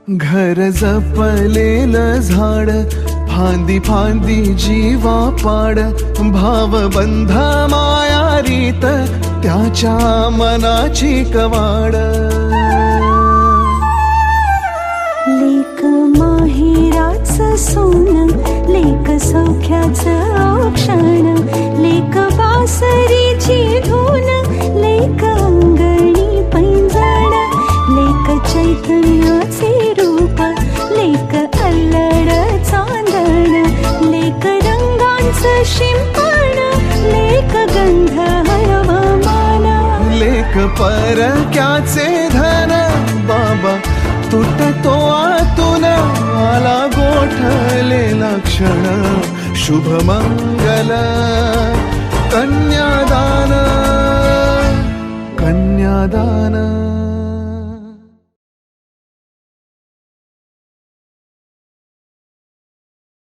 घर जपलेलं झाड, फांदी फांदी जीवा पाड, भावबंध माया रीत त्याच्या मनाची कवाड. लेक माहेराचं सोनं, लेक सौख्याचं औक्षण, लेक बासरीची धून, लेक अंगणी पैंजण, लेक चैतन्याचे रूप, लेक अल्लड चांदण, लेक रंगांचं शिंपण, लेक गंध हळवमान, लेक परक्याचे धन, बाबा तुटतो आतून, आला गोठलेला क्षण, शुभ मंगल.